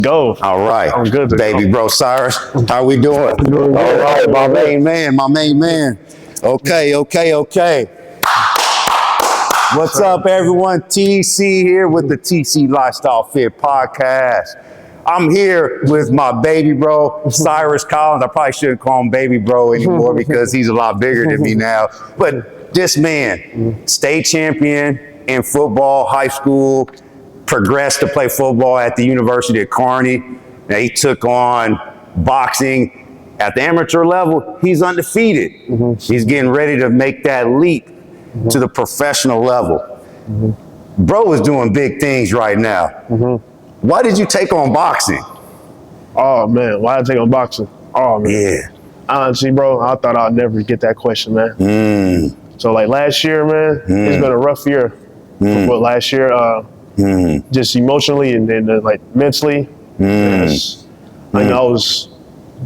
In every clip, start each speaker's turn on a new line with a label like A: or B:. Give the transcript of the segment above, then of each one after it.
A: Go.
B: All right.
A: I'm good.
B: Baby bro Cyrus, how we doing?
A: Doing
B: All
A: good.
B: right, my main man. Okay. What's up, everyone? TC here with the TC Lifestyle Fit Podcast. I'm here with my baby bro, Cyrus Collins. I probably shouldn't call him baby bro anymore because he's a lot bigger than me now. But this man, state champion in football, high school, progressed to play football at the University of Kearney. Now he took on boxing at the amateur level. He's undefeated. He's getting ready to make that leap to the professional level. Bro is doing big things right now. Why did you take on boxing?
A: Oh man, why did I take on boxing? Oh man.
B: Yeah.
A: Honestly, bro, I thought I'd never get that question, man. So like last year, man, it's been a rough year. But last year, just emotionally and then like mentally, I was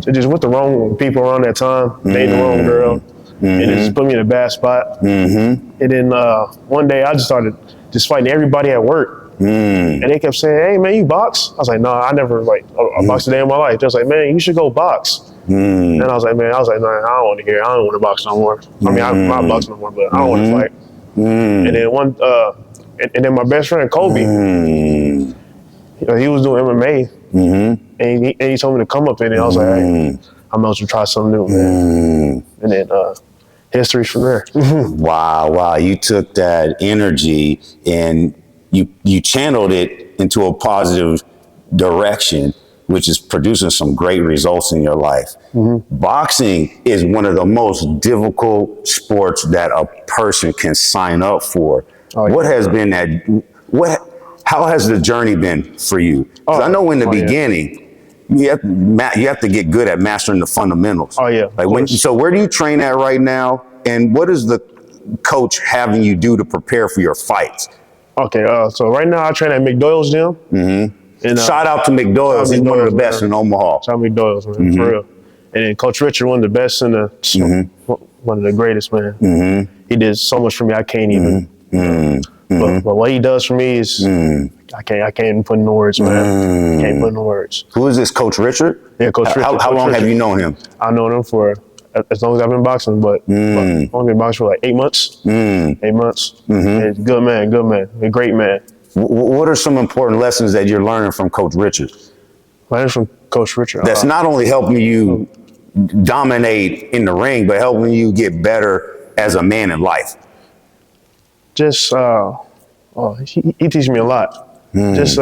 A: just with the wrong people around that time, dating the wrong girl, and it just put me in a bad spot. And then one day I just started just fighting everybody at work. And they kept saying, "Hey man, you box?" I was like, "No, I never boxed a day in my life." They was like, "Man, you should go box." And I was like, "No, I don't want to hear. I don't want to box no more. I mean, I'm not boxing no more, but I don't want to fight." And then and then my best friend Kobe, he was doing MMA, and he told me to come up in it. I was like, "Hey, I'm about to try something new, man." And then history's from there.
B: Wow. You took that energy and you channeled it into a positive direction, which is producing some great results in your life. Boxing is one of the most difficult sports that a person can sign up for. What has been that? How has the journey been for you? 'Cause I know in the beginning, you have to get good at mastering the fundamentals. So where do you train at right now? And what is the coach having you do to prepare for your fights?
A: Okay, so right now I train at McDoyle's gym.
B: And shout out to McDoyle's. He's one of the best in Omaha.
A: Shout out to McDoyle's, man, for real. And then Coach Richard, one of the best in the, one of the greatest, man. He did so much for me, I can't even. But what he does for me is, I can't even put in words, man. Can't put in words.
B: Who is this, Coach Richard?
A: Yeah, Coach Richard.
B: How long have you known him?
A: I've known him for as long as I've been boxing, but I've only been boxing for like 8 months. 8 months. And good man, a great man.
B: What are some important lessons that you're learning from Coach Richard?
A: Learning from Coach Richard.
B: That's not only helping you dominate in the ring, but helping you get better as a man in life.
A: Just, he teaches me a lot. Just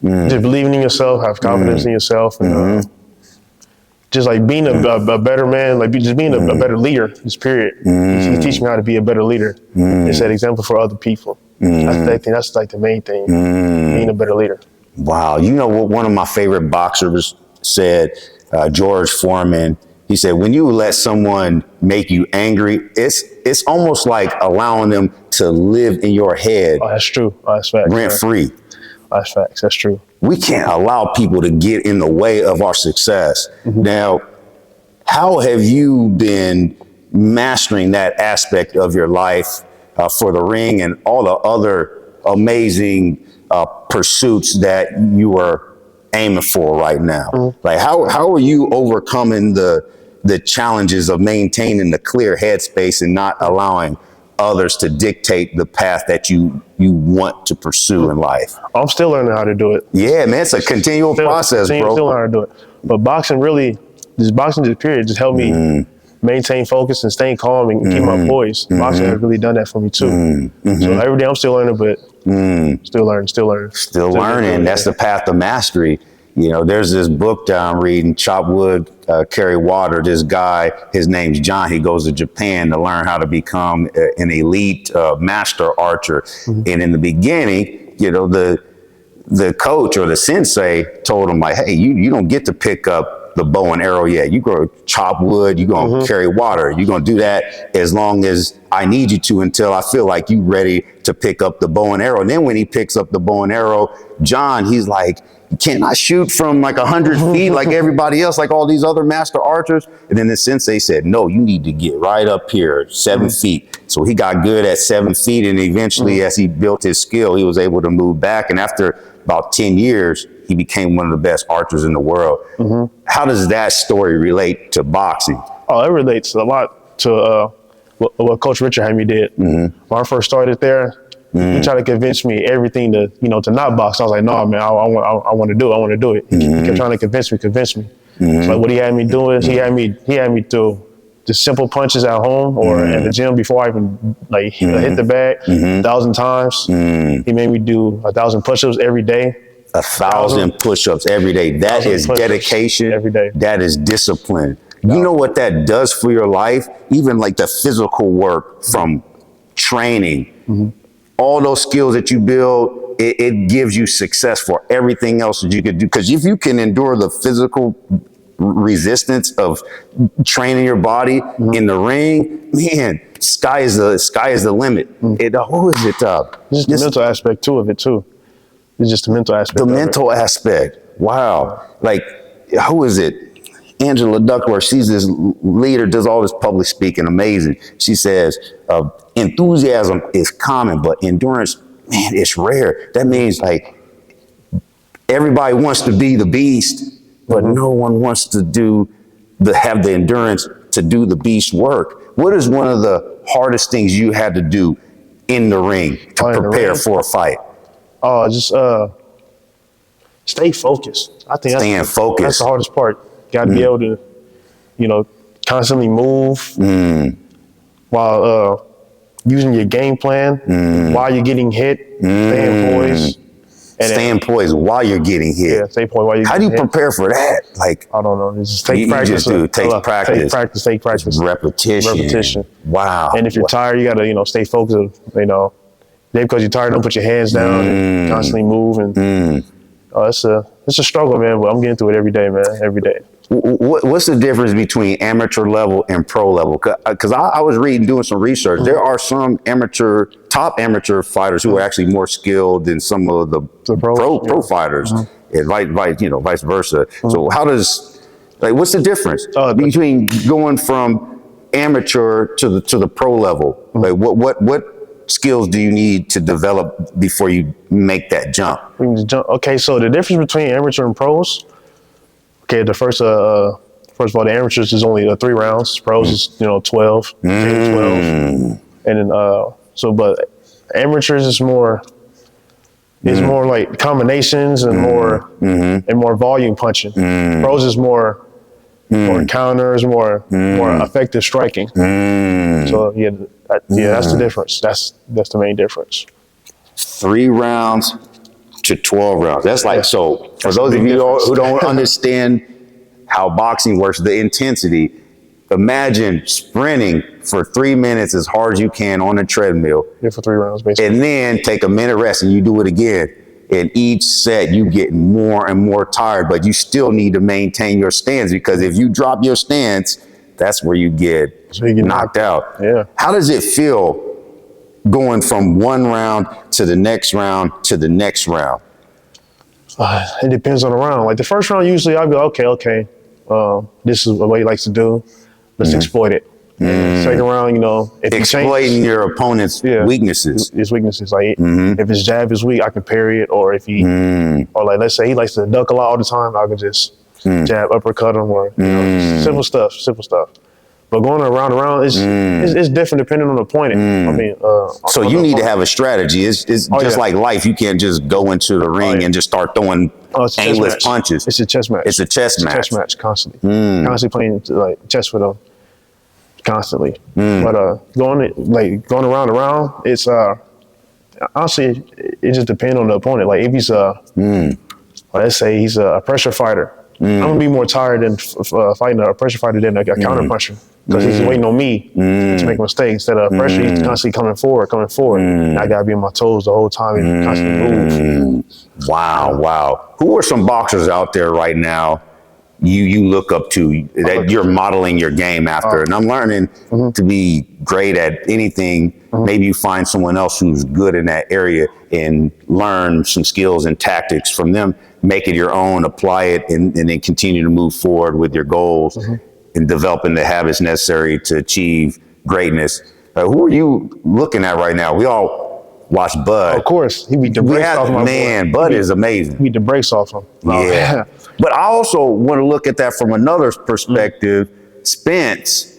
A: believing in yourself, have confidence in yourself, and just like being a better man, like just being a better leader, just period. He teaches me how to be a better leader and set example for other people. That's like the main thing, being a better leader.
B: Wow. You know what one of my favorite boxers said, George Foreman, he said, when you let someone make you angry, it's almost like allowing them to live in your head.
A: Oh, that's true. Oh, that's facts.
B: Rent free.
A: That's facts. That's true.
B: We can't allow people to get in the way of our success. Now, how have you been mastering that aspect of your life for the ring and all the other amazing pursuits that you are aiming for right now? Like how are you overcoming the challenges of maintaining the clear headspace and not allowing others to dictate the path that you want to pursue in life?
A: I'm still learning how to do it.
B: Yeah, man, it's a continual process, bro.
A: Still learning how to do it. But boxing just period, just helped me maintain focus and staying calm and keep my poise. Boxing has really done that for me too. So every day I'm still learning, but still learning. That's the path to mastery. You know, there's this book that I'm reading, Chop Wood, Carry Water. This guy, his name's John. He goes to Japan to learn how to become an elite master archer. And in the beginning, you know, the coach or the sensei told him like, hey, you don't get to pick up the bow and arrow yet. You go chop wood, you're going to carry water. You're going to do that as long as I need you to until I feel like you're ready to pick up the bow and arrow. And then when he picks up the bow and arrow, John, he's like, can't I shoot from like 100 feet like everybody else, like all these other master archers? And then the sensei said, no, you need to get right up here, 7 feet. So he got good at 7 feet. And eventually, as he built his skill, he was able to move back. And after about 10 years,
B: he became one of the best archers in the world. How does that story relate to boxing?
A: Oh, it relates a lot to what Coach Richard had me did. When I first started there, he tried to convince me everything to not box. I was like, no, man, I want to do it. I want to do it. He kept trying to convince me. So like what he had me do is he had me do just simple punches at home or at the gym before I even hit the bag 1,000 times. He made me do 1,000 push-ups every day.
B: 1,000 push-ups every day. That is dedication.
A: Every day.
B: That is discipline. You know what that does for your life? Even like the physical work from training, all those skills that you build, it gives you success for everything else that you could do. Because if you can endure the physical resistance of training your body in the ring, man, sky is the limit. Who is it?
A: Just the mental aspect too of it too. It's just the mental aspect.
B: The mental aspect. Wow. Like, who is it? Angela Duckworth, she's this leader, does all this public speaking, amazing. She says, enthusiasm is common, but endurance, man, it's rare. That means like everybody wants to be the beast, but no one wants to have the endurance to do the beast work. What is one of the hardest things you had to do in the ring to prepare for a fight?
A: Oh, just stay focused. I think
B: staying focused.
A: That's the hardest part. Got to be able to, constantly move while using your game plan while you're getting hit, staying poised.
B: Staying poised while you're getting hit.
A: Yeah, stay poised while you're
B: How do you prepare for that? Like,
A: I don't know. Just take practice.
B: Take practice.
A: Take practice.
B: Repetition. Wow.
A: And if you're tired, you got to, stay focused. Because you're tired, don't put your hands down. Constantly move. And it's a struggle, man. But I'm getting through it every day, man. Every day.
B: What's the difference between amateur level and pro level? Because I was doing some research. There are some top amateur fighters who are actually more skilled than some of the pro fighters, and vice versa. So what's the difference between going from amateur to the pro level? Like what skills do you need to develop before you make that jump?
A: Okay, so the difference between amateur and pros. Okay, the first of all, the amateurs is only 3 rounds. Pros is 12, 12, and then but amateurs is more. It's more like combinations and more volume punching. Pros is more counters, more effective striking. So that's the difference. That's the main difference.
B: 3 rounds to 12 rounds. That's like, so for those of you who don't understand how boxing works, the intensity, imagine sprinting for 3 minutes as hard as you can on a treadmill.
A: Yeah, for 3 rounds, basically.
B: And then take a minute rest and you do it again. And each set you get more and more tired, but you still need to maintain your stance, because if you drop your stance, that's where you get knocked out.
A: Yeah.
B: How does it feel going from one round to the next round to the next round?
A: It depends on the round. Like the first round, usually I'll go, okay, this is what he likes to do. Let's exploit it. Second round, if
B: exploiting your opponent's weaknesses.
A: His weaknesses. Like if his jab is weak, I can parry it. Or if he, or like let's say he likes to duck a lot all the time, I can just jab, uppercut him, or simple stuff. But going around it's different depending on the opponent. I mean,
B: so you need to have a strategy. It's just like life. You can't just go into the ring and just start throwing aimless punches.
A: It's a chess match.
B: It's a chess match.
A: Chess match constantly. Constantly playing chess with them. Constantly. But going around and around, it's honestly it just depends on the opponent. Like if he's let's say he's a pressure fighter. I'm gonna be more tired than fighting a pressure fighter than a counter puncher, because he's waiting on me to make a mistake. Instead of pressure, he's constantly coming forward. And I gotta be on my toes the whole time and constantly move.
B: Wow. Who are some boxers out there right now you look up to that you're modeling your game after? And I'm learning to be great at anything. Maybe you find someone else who's good in that area and learn some skills and tactics from them, make it your own, apply it, and then continue to move forward with your goals and developing the habits necessary to achieve greatness. Who are you looking at right now? We all watch Bud.
A: Of course, he beat the brakes off my boy.
B: Bud is amazing.
A: He beat the brakes off him.
B: Yeah. But I also want to look at that from another perspective. Spence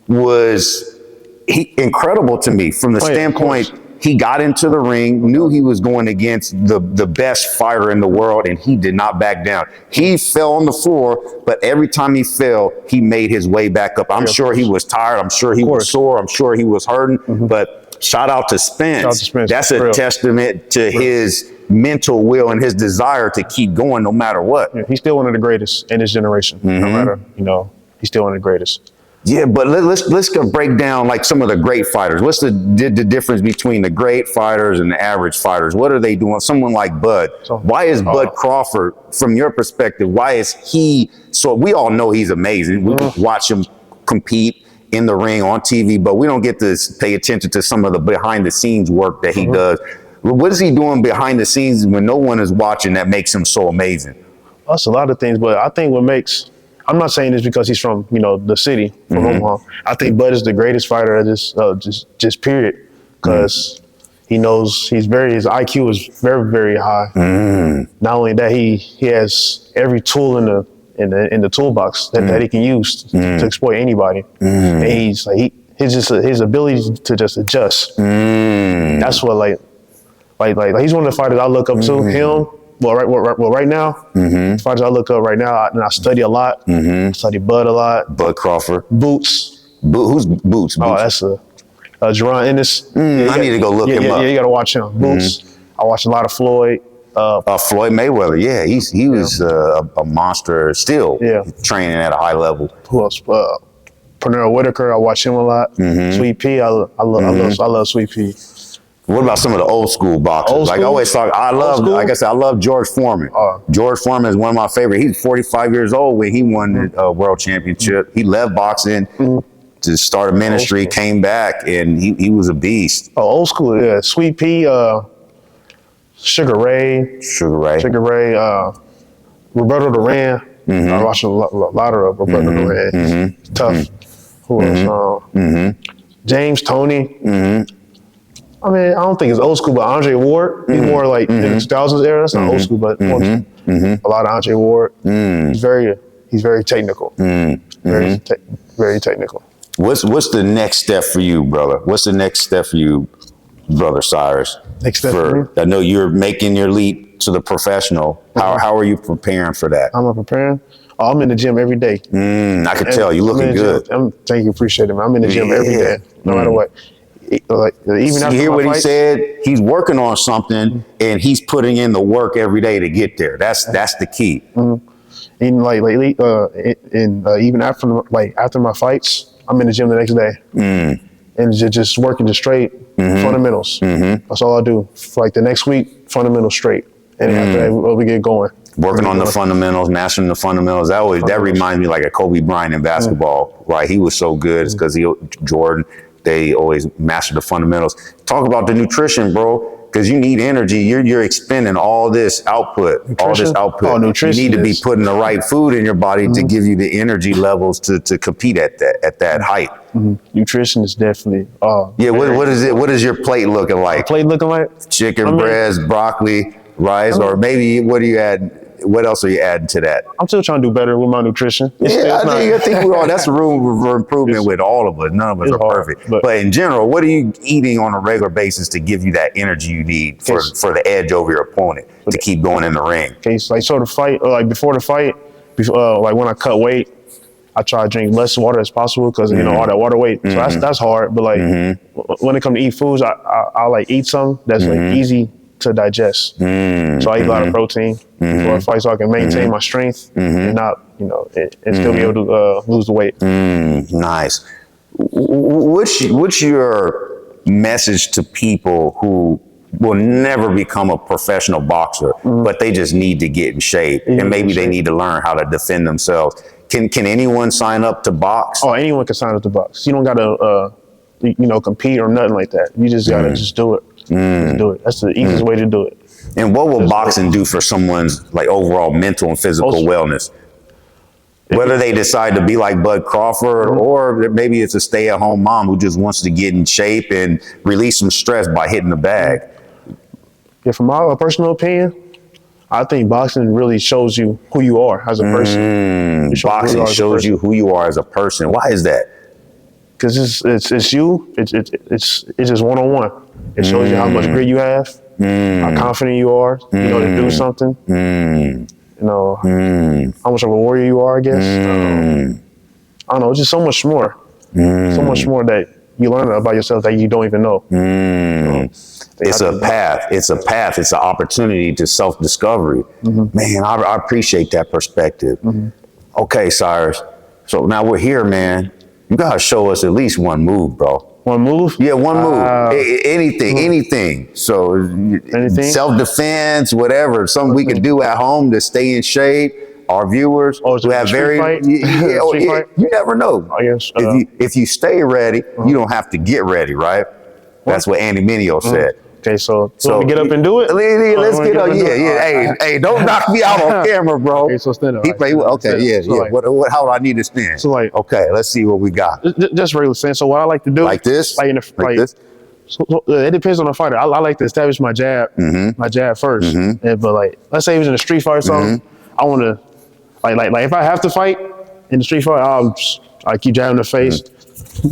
B: was incredible to me from the standpoint he got into the ring, knew he was going against the best fighter in the world, and he did not back down. He fell on the floor, but every time he fell, he made his way back up. I'm sure he was tired. I'm sure he was sore. I'm sure he was hurting. But shout out to Spence. That's a testament to his mental will and his desire to keep going no matter what.
A: Yeah, he's still one of the greatest in his generation. No matter, he's still one of the greatest.
B: Yeah, but let's go break down like some of the great fighters. What's the difference between the great fighters and the average fighters? What are they doing? Someone like Bud. Why is Bud Crawford, from your perspective, why is he so? We all know he's amazing. We watch him compete in the ring on TV, but we don't get to pay attention to some of the behind the scenes work that he does. What is he doing behind the scenes when no one is watching that makes him so amazing?
A: That's a lot of things, but I think what makes, I'm not saying this because he's from, the city, from Omaha. I think Bud is the greatest fighter of just period, because he knows his IQ is very, very high. Not only that, he has every tool in the toolbox that he can use to exploit anybody. And he's like, his ability to just adjust. That's what like he's one of the fighters I look up to. Him. Right now, the fighters I look up right now, and I study a lot. I study Bud a lot.
B: Bud Crawford.
A: Boots.
B: Who's Boots?
A: Oh, that's Jerron Ennis.
B: I need to go look him up.
A: Yeah, you got to watch him. Boots. I watch a lot of Floyd.
B: Floyd Mayweather. Yeah, he was a monster. Still training at a high level.
A: Who else? Pernell Whitaker. I watch him a lot. Sweet Pea. I love Sweet Pea.
B: What about some of the old school boxers? I always talk, like I said, I love George Foreman. George Foreman is one of my favorites. He's 45 years old when he won the world championship. He left boxing to start a ministry, came back, and he was a beast.
A: Oh, old school, yeah. Sweet Pea, Sugar Ray, Roberto Duran. I watched a lot of Roberto Duran. Tough. Who else? James Toney. I mean, I don't think it's old school, but Andre Ward, he's more like in the 2000s era. That's not old school, but a lot of Andre Ward. He's very technical. Very technical.
B: What's the next step for you, brother? What's the next step for you, brother Cyrus?
A: Next step for me?
B: I know you're making your leap to the professional. How are you preparing for that?
A: I'm preparing. Oh, I'm in the gym every day.
B: I can tell you looking good.
A: Thank you, appreciate it, man. I'm in the gym every day, no matter what. Like, even
B: you hear what he said? He's working on something, and he's putting in the work every day to get there. That's the key.
A: And like lately, even after my fights, I'm in the gym the next day, and just working the straight fundamentals. That's all I do. For like the next week, fundamentals straight, and after that, we get going.
B: Working on the fundamentals, mastering the fundamentals. That reminds me like of Kobe Bryant in basketball. Right, he was so good. It's because Jordan. They always master the fundamentals. Talk about the nutrition, bro, because you need energy. You're expending all this output,
A: Oh, nutrition.
B: You need to be putting the right food in your body to give you the energy levels to compete at that height.
A: Nutrition is definitely.
B: What is it? What is your plate looking like?
A: Plate looking like
B: chicken breast, broccoli, rice, or maybe what do you add? What else are you adding to that?
A: I'm still trying to do better with my nutrition.
B: I think we're all, that's a room for improvement with all of us. None of us are perfect. But in general, what are you eating on a regular basis to give you that energy you need for the edge over your opponent to keep going in the ring?
A: Okay, so the fight, like before the fight, like when I cut weight, I try to drink less water as possible because all that water weight. So that's hard. But like when it comes to eat foods, I like eat something that's like easy to digest. So I eat a lot of protein before a fight so I can maintain my strength and not, and still be able to lose the weight.
B: Nice. What's your message to people who will never become a professional boxer, but they just need to get in shape and maybe they need to learn how to defend themselves? Can anyone sign up to box?
A: Oh, anyone can sign up to box. You don't got to, compete or nothing like that. You just got to just do it. Just do it. That's the easiest way to do it.
B: And what will boxing do for someone's like overall mental and physical wellness? Whether they decide to be like Bud Crawford, or maybe it's a stay-at-home mom who just wants to get in shape and release some stress by hitting the bag.
A: Yeah, from my personal opinion, I think boxing really shows you who you are as a person.
B: Boxing shows you who you are as a person. Why is that?
A: Because it's you. It's just one-on-one. It shows you how much grit you have, how confident you are, you know, to do something. You know, how much of a warrior you are, I guess. I don't know, it's just so much more. So much more that you learn about yourself that you don't even know.
B: It's a path. It's a path. It's an opportunity to self-discovery. Man, I appreciate that perspective. Okay, Cyrus. So now we're here, man. You gotta show us at least one move, bro.
A: One move?
B: Yeah, one move. Anything. So
A: Anything?
B: Self-defense, whatever. Something we could do at home to stay in shape. Our viewers who have very
A: fight?
B: You never know.
A: I guess,
B: if you stay ready, you don't have to get ready, right? That's what Andy Mineo said.
A: Okay, so you want to get up and do it?
B: Let's get up. Yeah. Hey, don't knock me out on camera, bro.
A: Okay, so stand up.
B: Okay,
A: So like,
B: how do I need to stand?
A: So like,
B: okay, let's see what we got.
A: Just regular stand. So what I like to do,
B: like this,
A: like this. So it depends on the fighter. I like to establish my jab, first. But like, let's say it was in a street fight or something. I want to, like if I have to fight in the street fight, I keep jabbing the face.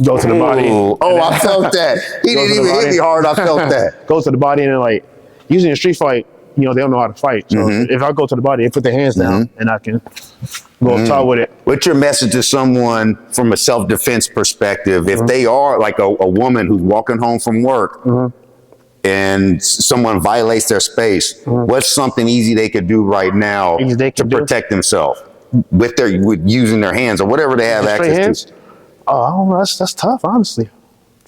A: Go to the body.
B: I felt that. He didn't even hit me hard. I felt that.
A: Go to the body, and then like using a street fight, you know, they don't know how to fight. So if I go to the body, they put their hands down, and I can go up top with it.
B: What's your message to someone from a self-defense perspective? If they are like a woman who's walking home from work and someone violates their space, what's something easy they could do right now to protect themselves with using their hands or whatever they have access to?
A: Oh, I don't know. That's tough, honestly.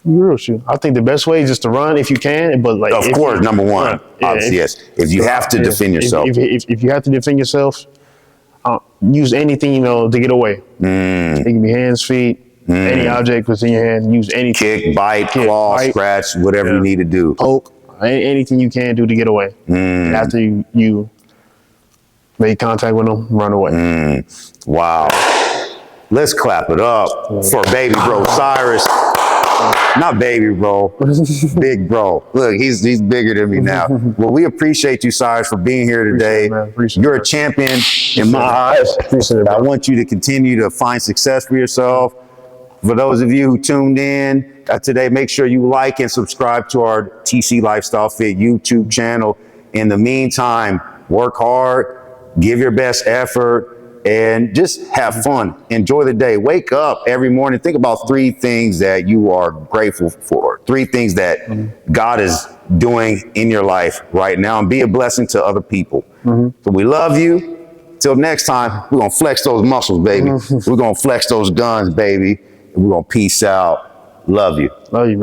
A: Real shoot. I think the best way is just to run if you can, but like,
B: of course, number one, obviously, yes. If you have to defend yourself,
A: if you have to defend yourself, use anything, you know, to get away. It can be hands, feet, any object within your hand. Use anything.
B: Kick, bite, claw, scratch, whatever you need to do.
A: Poke, anything you can do to get away. After you make contact with them, run away.
B: Wow. Let's clap it up for baby bro Cyrus. Not baby bro, big bro. Look, he's bigger than me now. Well, we appreciate you, Cyrus, for being here today. You're a champion in my eyes. I want you to continue to find success for yourself. For those of you who tuned in today, make sure you like and subscribe to our TC Lifestyle Fit YouTube channel. In the meantime, work hard, give your best effort, and just have fun. Enjoy the day. Wake up every morning. Think about 3 things that you are grateful for. 3 things that God is doing in your life right now, and be a blessing to other people. So we love you. Till next time, we're going to flex those muscles, baby. We're going to flex those guns, baby. And we're going to peace out. Love you.
A: Love you, man.